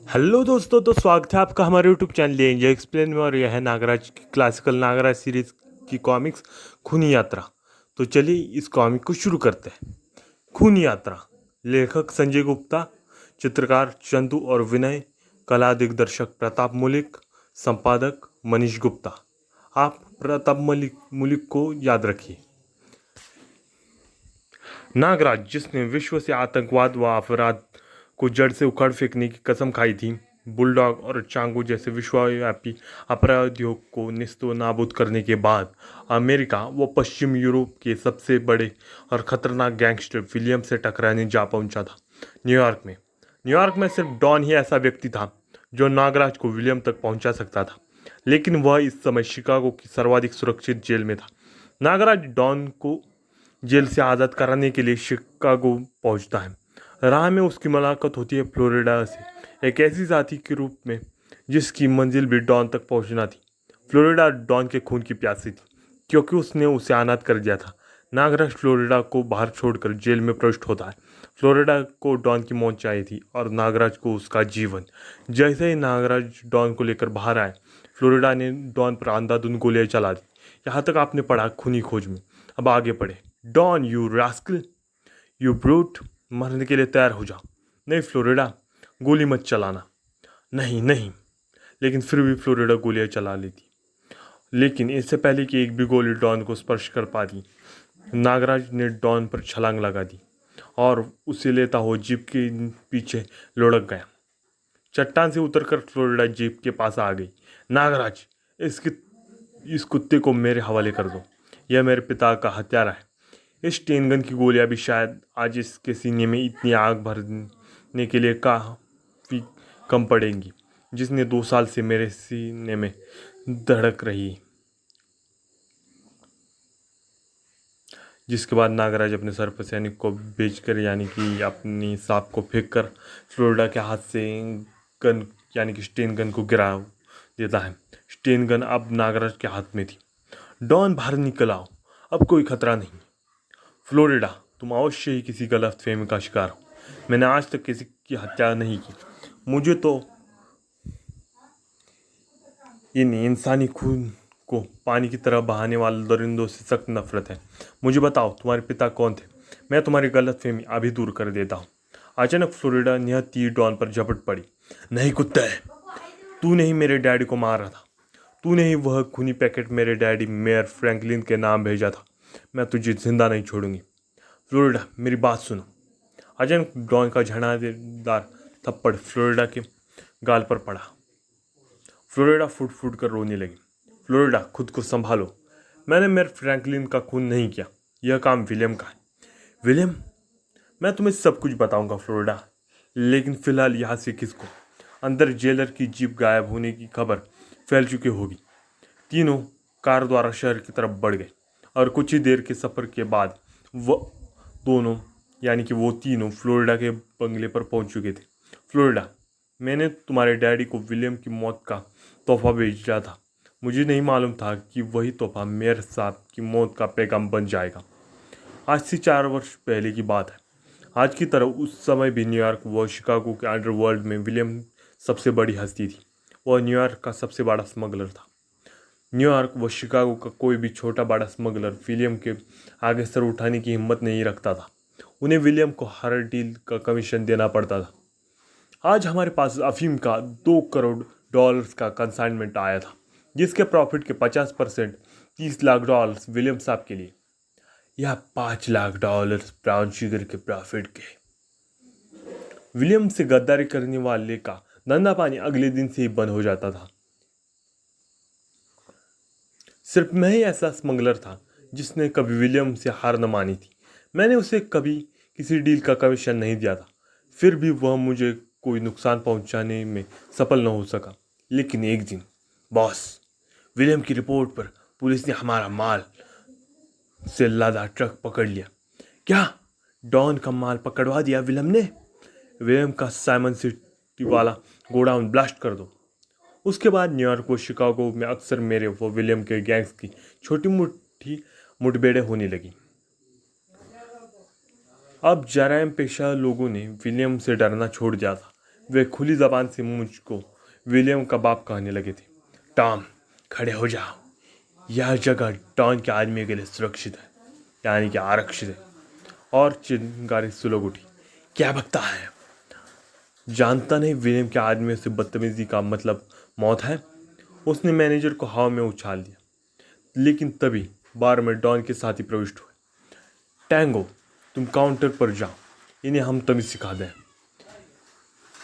Hello दोस्तों, तो स्वागत है आपका हमारे यूट्यूब चैनल एंजॉय एक्सप्लेन में। और यह है नागराज की क्लासिकल नागराज सीरीज की कॉमिक्स खूनी यात्रा। तो चलिए इस कॉमिक को शुरू करते हैं। खूनी यात्रा, लेखक संजय गुप्ता, चित्रकार चंदू और विनय, कला दिग्दर्शक प्रताप मुलिक, संपादक मनीष गुप्ता। आप प्रताप मुलिक को याद रखिए। नागराज, जिसने विश्व से आतंकवाद व अपराध को जड़ से उखाड़ फेंकने की कसम खाई थी, बुलडॉग और चांगू जैसे विश्वव्यापी अपराधियों को निस्तो नाबूद करने के बाद अमेरिका व पश्चिम यूरोप के सबसे बड़े और खतरनाक गैंगस्टर विलियम से टकराने जा पहुंचा था। न्यूयॉर्क में सिर्फ डॉन ही ऐसा व्यक्ति था जो नागराज को विलियम तक पहुंचा सकता था, लेकिन वह इस समय शिकागो की सर्वाधिक सुरक्षित जेल में था। नागराज डॉन को जेल से आज़ाद कराने के लिए शिकागो पहुंचता है। राह में उसकी मुलाकात होती है फ्लोरिडा से, एक ऐसी साथी के रूप में जिसकी मंजिल भी डॉन तक पहुंचना थी। फ्लोरिडा डॉन के खून की प्यासी थी, क्योंकि उसने उसे अनाथ कर दिया था। नागराज फ्लोरिडा को बाहर छोड़कर जेल में प्रविष्ट होता है। फ्लोरिडा को डॉन की मौत चाहिए थी और नागराज को उसका जीवन। जैसे ही नागराज डॉन को लेकर बाहर आए, फ्लोरिडा ने डॉन पर अंधाधुंध गोलियां चला दी। यहाँ तक आपने पढ़ा खूनी खोज में। अब आगे पढ़े। Don, you rascal, you brute, मरने के लिए तैयार हो जा। नहीं फ्लोरिडा, गोली मत चलाना। नहीं नहीं। लेकिन फिर भी फ्लोरिडा गोलियां चला लेती, लेकिन इससे पहले कि एक भी गोली डॉन को स्पर्श कर पाती, नागराज ने डॉन पर छलांग लगा दी और उसे लेता हुआ जीप के पीछे लुढ़क गया। चट्टान से उतरकर फ्लोरिडा जीप के पास आ गई। नागराज, इसकी इस कुत्ते को मेरे हवाले कर दो। यह मेरे पिता का हत्यारा है। इस टेन गन की गोलियां भी शायद आज इसके सीने में इतनी आग भरने के लिए काफ़ी कम पड़ेंगी, जिसने 2 साल से मेरे सीने में धड़क रही। जिसके बाद नागराज अपने सर्प सैनिक को बेचकर, यानी कि अपनी सांप को फेंक कर फ्लोरिडा के हाथ से गन, यानी कि स्टेन गन को गिरा देता है। स्टेन गन अब नागराज के हाथ में थी। डॉन, बाहर निकल आओ, अब कोई खतरा नहीं। फ्लोरिडा, तुम अवश्य ही किसी गलतफहमी का शिकार हो। मैंने आज तक किसी की हत्या नहीं की। मुझे तो इन इंसानी खून को पानी की तरह बहाने वाले दरिंदों से सख्त नफरत है। मुझे बताओ, तुम्हारे पिता कौन थे? मैं तुम्हारी गलतफहमी अभी दूर कर देता हूँ। अचानक फ्लोरिडा ने तीर डॉन पर झपट पड़ी। नहीं कुत्ते, तूने ही मेरे डैडी को मारा था। तूने ही वह खूनी पैकेट मेरे डैडी मेयर फ्रैंकलिन के नाम भेजा था। मैं तुझे जिंदा नहीं छोड़ूंगी। फ्लोरिडा, मेरी बात सुनो। अचानक डॉन का झनादेदार थप्पड़ फ्लोरिडा के गाल पर पड़ा। फ्लोरिडा फूट फूट कर रोने लगी। फ्लोरिडा, खुद को संभालो। मैंने मेयर फ्रैंकलिन का खून नहीं किया। यह काम विलियम का है। विलियम? मैं तुम्हें सब कुछ बताऊंगा फ्लोरिडा, लेकिन फिलहाल यहाँ से किसको? अंदर जेलर की जीप गायब होने की खबर फैल चुकी होगी। तीनों कार द्वारा शहर की तरफ बढ़ गए और कुछ ही देर के सफ़र के बाद वो तीनों फ्लोरिडा के बंगले पर पहुंच चुके थे। फ्लोरिडा, मैंने तुम्हारे डैडी को विलियम की मौत का तोहफा भेजा था। मुझे नहीं मालूम था कि वही तोहफा मेयर साहब की मौत का पैगाम बन जाएगा। आज से 4 वर्ष पहले की बात है। आज की तरह उस समय भी न्यूयॉर्क व शिकागो के अंडरवर्ल्ड में विलियम सबसे बड़ी हस्ती थी। वह न्यूयॉर्क का सबसे बड़ा स्मगलर था। न्यूयॉर्क व शिकागो का कोई भी छोटा बड़ा स्मगलर विलियम के आगे सर उठाने की हिम्मत नहीं रखता था। उन्हें विलियम को हर डील का कमीशन देना पड़ता था। आज हमारे पास अफीम का $2 करोड़ का कंसाइनमेंट आया था, जिसके प्रॉफिट के 50% $30 लाख विलियम साहब के लिए, या $5 लाख ब्राउन शुगर के प्रॉफिट के। विलियम से गद्दारी करने वाले का धंधा पानी अगले दिन से ही बंद हो जाता था। सिर्फ मैं ही ऐसा स्मगलर था जिसने कभी विलियम से हार न मानी थी। मैंने उसे कभी किसी डील का कमीशन नहीं दिया था, फिर भी वह मुझे कोई नुकसान पहुंचाने में सफल न हो सका। लेकिन एक दिन, बॉस, विलियम की रिपोर्ट पर पुलिस ने हमारा माल से लादा ट्रक पकड़ लिया। क्या? डॉन का माल पकड़वा दिया विलियम ने? विलियम का साइमन सिटी वाला गोडाउन ब्लास्ट कर दो। उसके बाद न्यूयॉर्क व शिकागो में अक्सर मेरे व विलियम के गैंग्स की छोटी मोटी मुठभेड़ें होने लगी। अब जराइम पेशा लोगों ने विलियम से डरना छोड़ दिया था। वे खुली जबान से मुझको विलियम का बाप कहने लगे थे। टॉम, खड़े हो जाओ, यह जगह डॉन के आदमी के लिए सुरक्षित है, यानी कि आरक्षित है। और चिंगारी सुलग उठी। क्या बकता है? जानता नहीं विलियम के आदमियों से बदतमीजी का मतलब मौत है। उसने मैनेजर को हवा में उछाल दिया। लेकिन तभी बार में डॉन के साथी प्रविष्ट हुए। टैंगो, तुम काउंटर पर जाओ, इन्हें हम तमीज सिखा दें।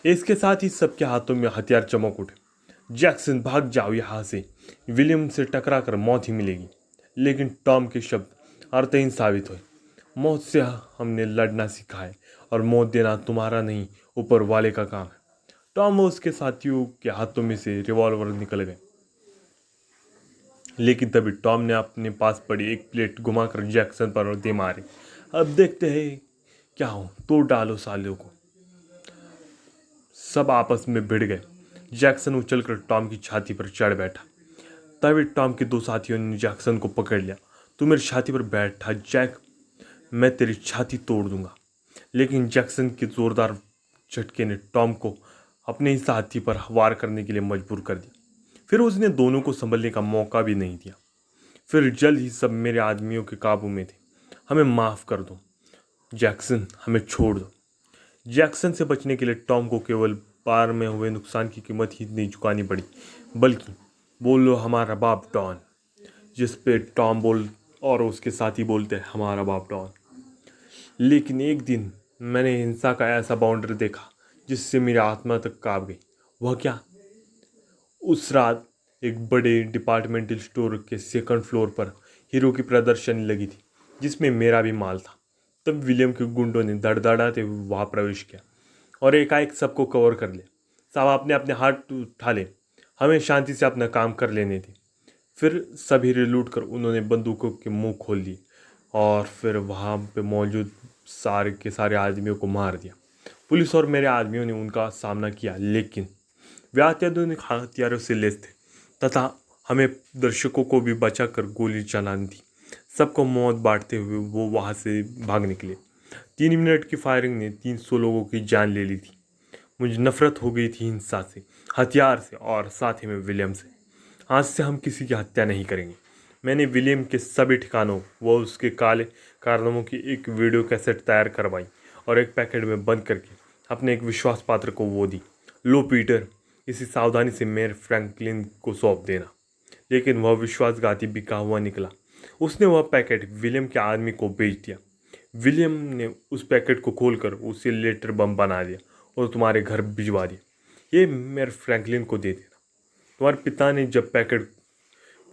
इसके साथ ही सबके हाथों में हथियार चमक उठे। जैक्सन, भाग जाओ यहाँ से, विलियम से टकरा कर मौत ही मिलेगी। लेकिन टॉम के शब्द अर्थहीन साबित हुए। मौत से हमने लड़ना सीखा है और मौत देना तुम्हारा नहीं, ऊपर वाले का काम है। टॉम और उसके साथियों के हाथों में से रिवॉल्वर निकल गए। लेकिन तभी टॉम ने अपने पास पड़ी एक प्लेट घुमाकर जैक्सन पर दे मारी। अब देखते हैं क्या हो, तोड़ डालो सालों को। सब आपस में भिड़ गए। जैक्सन उछलकर टॉम की छाती पर चढ़ बैठा। तभी टॉम के दो साथियों ने जैक्सन को पकड़ लिया। तू मेरी छाती पर बैठा जैक, मैं तेरी छाती तोड़ दूंगा। लेकिन जैक्सन के जोरदार झटके ने टॉम को अपने ही साथी पर वार करने के लिए मजबूर कर दिया। फिर उसने दोनों को संभलने का मौका भी नहीं दिया। फिर जल्द ही सब मेरे आदमियों के काबू में थे। हमें माफ़ कर दो जैक्सन, हमें छोड़ दो। जैक्सन से बचने के लिए टॉम को केवल बार में हुए नुकसान की कीमत ही नहीं चुकानी पड़ी, बल्कि बोलो हमारा बाप डॉन, जिस पे टॉम बोल और उसके साथी बोलते हैं हमारा बाप डॉन। लेकिन एक दिन मैंने हिंसा का ऐसा बाउंड्री देखा जिससे मेरी आत्मा तक कांप गई। वह क्या? उस रात एक बड़े डिपार्टमेंटल स्टोर के सेकंड फ्लोर पर हीरो की प्रदर्शनी लगी थी, जिसमें मेरा भी माल था। तब विलियम के गुंडों ने धड़धड़ाते हुए वहाँ प्रवेश किया और एकाएक सबको कवर कर लिया। साहब, आपने अपने हाथ उठा ले, हमें शांति से अपना काम कर लेने थे। फिर सभी लूट कर उन्होंने बंदूकों के मुंह खोल दिए और फिर वहाँ पे मौजूद सारे के सारे आदमियों को मार दिया। पुलिस और मेरे आदमियों ने उनका सामना किया, लेकिन वे अत्याधुनिक हथियारों से लैस थे तथा हमें दर्शकों को भी बचाकर गोली चलानी थी। सबको मौत बांटते हुए वो वहाँ से भाग निकले। 3 मिनट की फायरिंग ने 300 लोगों की जान ले ली थी। मुझे नफरत हो गई थी हिंसा से, हथियार से और साथ ही में विलियम से। आज से हम किसी की हत्या नहीं करेंगे। मैंने विलियम के सभी ठिकानों व उसके काले कारनामों की एक वीडियो कैसेट तैयार करवाई और एक पैकेट में बंद करके अपने एक विश्वास पात्र को वो दी। लो पीटर, इसी सावधानी से मेयर फ्रैंकलिन को सौंप देना। लेकिन वह विश्वासघाती बिका हुआ निकला। उसने वह पैकेट विलियम के आदमी को बेच दिया। विलियम ने उस पैकेट को खोलकर उसे लेटर बम बना दिया और तुम्हारे घर भिजवा दिया। ये मेयर फ्रैंकलिन को दे देना। तुम्हारे पिता ने जब पैकेट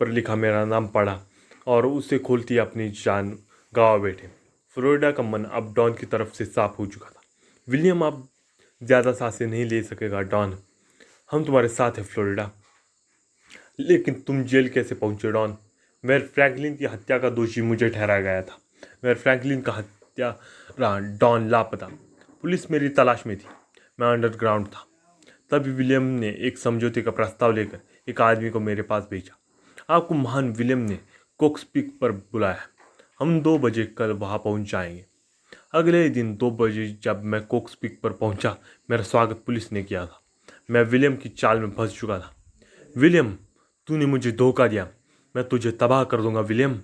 पर लिखा मेरा नाम पढ़ा और उसे खोलती अपनी जान गंवा बैठे। फ्लोरिडा का मन अब डॉन की तरफ से साफ हो चुका था। विलियम अब ज़्यादा सांसें नहीं ले सकेगा डॉन, हम तुम्हारे साथ हैं फ्लोरिडा। लेकिन तुम जेल कैसे पहुंचे डॉन? मेयर फ्रैंकलिन की हत्या का दोषी मुझे ठहराया गया था। मेयर फ्रैंकलिन का हत्या डॉन लापता। पुलिस मेरी तलाश में थी। मैं अंडरग्राउंड था। तभी विलियम ने एक समझौते का प्रस्ताव लेकर एक आदमी को मेरे पास भेजा। आपको महान विलियम ने कोक्स पीक पर बुलाया। हम 2 बजे कल वहाँ पहुँच जाएंगे। अगले दिन 2 बजे जब मैं कोक्स पीक पर पहुँचा, मेरा स्वागत पुलिस ने किया था। मैं विलियम की चाल में फंस चुका था। विलियम, तूने मुझे धोखा दिया, मैं तुझे तबाह कर दूंगा विलियम।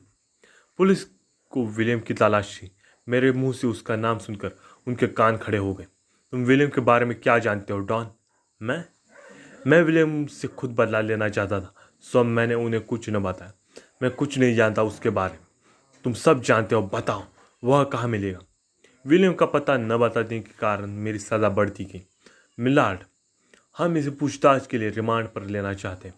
पुलिस को विलियम की तलाश थी। मेरे मुंह से उसका नाम सुनकर उनके कान खड़े हो गए। तुम विलियम के बारे में क्या जानते हो डॉन? मैं विलियम से खुद बदला लेना चाहता था, सो मैंने उन्हें कुछ न बताया। मैं कुछ नहीं जानता उसके बारे में। तुम सब जानते हो, बताओ वह कहाँ मिलेगा? विलियम का पता न बताने के कारण मेरी सज़ा बढ़ती गई। मिलार्ड, हम इसे पूछताछ के लिए रिमांड पर लेना चाहते हैं।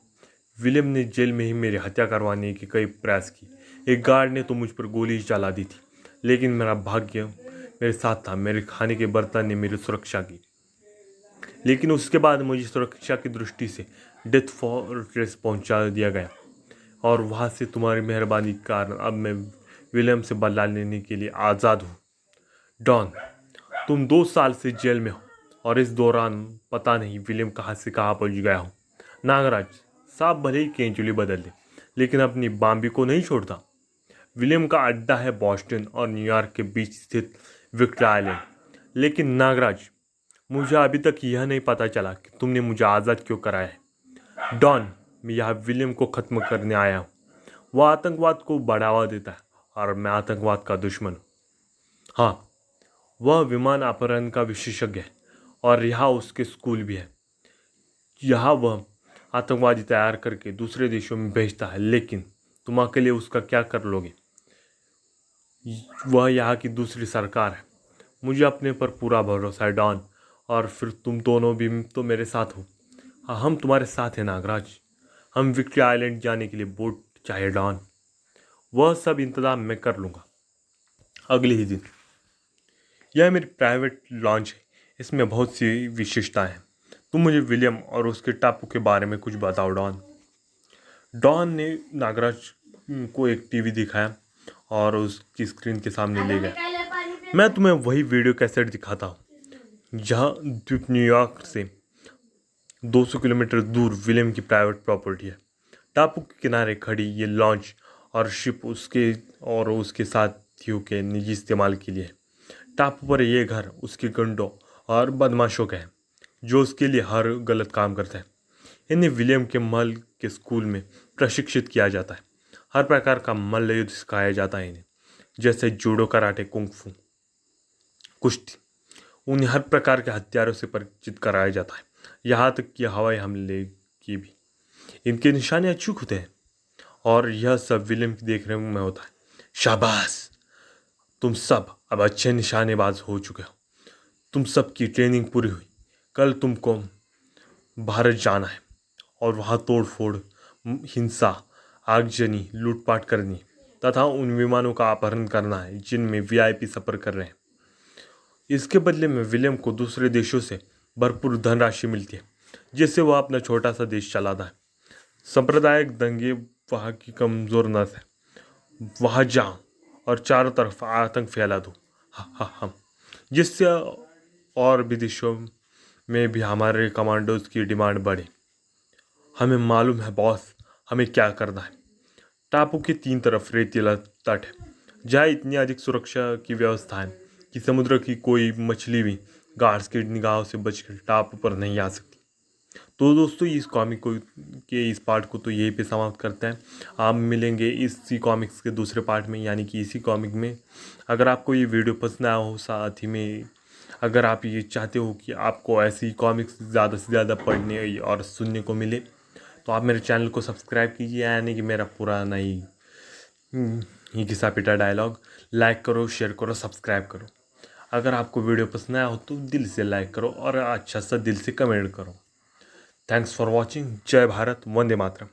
विलियम ने जेल में ही मेरी हत्या करवाने के कई प्रयास किए। एक गार्ड ने तो मुझ पर गोली चला दी थी, लेकिन मेरा भाग्य मेरे साथ था। मेरे खाने के बर्तन ने मेरी सुरक्षा की। लेकिन उसके बाद मुझे सुरक्षा की दृष्टि से डेथ फोर्ट्रेस पहुंचा दिया गया और वहाँ से तुम्हारी मेहरबानी के कारण अब मैं विलियम से बदला लेने के लिए आज़ाद हूँ। डॉन, तुम 2 साल से जेल में हो और इस दौरान पता नहीं विलियम कहाँ से कहाँ पहुँच गया हो। नागराज साहब भले ही केंचुली बदल दे, लेकिन अपनी बाम्बी को नहीं छोड़ता। विलियम का अड्डा है बॉस्टन और न्यूयॉर्क के बीच स्थित विक्टर आइलैंड। लेकिन नागराज, मुझे अभी तक यह नहीं पता चला कि तुमने मुझे आज़ाद क्यों कराया है। डॉन, मैं यहाँ विलियम को ख़त्म करने आया हूँ। वह आतंकवाद को बढ़ावा देता है और मैं आतंकवाद का दुश्मन हूँ। हाँ, वह विमान अपहरण का विशेषज्ञ है और यहाँ उसके स्कूल भी है। यहाँ वह आतंकवादी तैयार करके दूसरे देशों में भेजता है, लेकिन तुम अकेले उसका क्या कर लोगे? वह यहाँ की दूसरी सरकार है। मुझे अपने पर पूरा भरोसा है डॉन, और फिर तुम दोनों भी तो मेरे साथ हो। हाँ, हम तुम्हारे साथ हैं नागराज। हम विक्ट्री आइलैंड जाने के लिए बोट चाहिए डॉन। वह सब इंतजाम मैं कर लूँगा। अगले ही दिन। यह मेरी प्राइवेट लॉन्च है। इसमें बहुत सी विशेषताएं हैं। तुम मुझे विलियम और उसके टापू के बारे में कुछ बताओ डॉन। डॉन ने नागराज को एक टीवी दिखाया और उसकी स्क्रीन के सामने ले गया। मैं तुम्हें वही वीडियो कैसेट दिखाता हूँ जहाँ द्वीप न्यूयॉर्क से 200 किलोमीटर दूर विलियम की प्राइवेट प्रॉपर्टी है। टापू के किनारे खड़ी ये लॉन्च और शिप उसके साथियों के निजी इस्तेमाल के लिए। टापू पर यह घर उसके गुंडों और बदमाशों का है जो उसके लिए हर गलत काम करते हैं। इन्हें विलियम के मल के स्कूल में प्रशिक्षित किया जाता है। हर प्रकार का मल्ल युद्ध सिखाया जाता है इन्हें, जैसे जूडो, कराटे, कुंग-फू, कुश्ती। उन्हें हर प्रकार के हथियारों से परिचित कराया जाता है, यहाँ तक कि हवाई हमले की भी। इनके निशाने अचूक होते हैं और यह सब विलियम की देखरेख में होता है। शाबाश, तुम सब अब अच्छे निशानेबाज हो चुके हो। तुम सब की ट्रेनिंग पूरी हुई। कल तुमको भारत जाना है और वहाँ तोड़ फोड़, हिंसा, आगजनी, लूटपाट करनी तथा उन विमानों का अपहरण करना है जिनमें वीआईपी सफ़र कर रहे हैं। इसके बदले में विलियम को दूसरे देशों से भरपूर धनराशि मिलती है जिससे वह अपना छोटा सा देश चलाता है। सांप्रदायिक दंगे वहाँ की कमज़ोर नस है। वहाँ जाओ और चारों तरफ आतंक फैला दो। हाँ हाँ हाँ, जिससे और विदेशों में भी हमारे कमांडोज की डिमांड बढ़े। हमें मालूम है बॉस, हमें क्या करना है। टापू के 3 तरफ रेतीला तट है जहाँ इतनी अधिक सुरक्षा की व्यवस्था है कि समुद्र की कोई मछली भी गार्ड्स की निगाहों से बचकर टापू पर नहीं आ सकती। तो दोस्तों, इस कॉमिक को के इस पार्ट को तो यहीं पे समाप्त करते हैं। आप मिलेंगे इसी कॉमिक्स के दूसरे पार्ट में, यानी कि इसी कॉमिक में। अगर आपको ये वीडियो पसंद आया हो, साथ ही में अगर आप ये चाहते हो कि आपको ऐसी कॉमिक्स ज़्यादा से ज़्यादा पढ़ने और सुनने को मिले, तो आप मेरे चैनल को सब्सक्राइब कीजिए, यानी कि मेरा पुराना ही घिसा पिटा डायलॉग। लाइक करो, शेयर करो, सब्सक्राइब करो। अगर आपको वीडियो पसंद आया हो तो दिल से लाइक करो और अच्छा सा दिल से कमेंट करो। Thanks for watching. जय भारत, वंदे मातरम।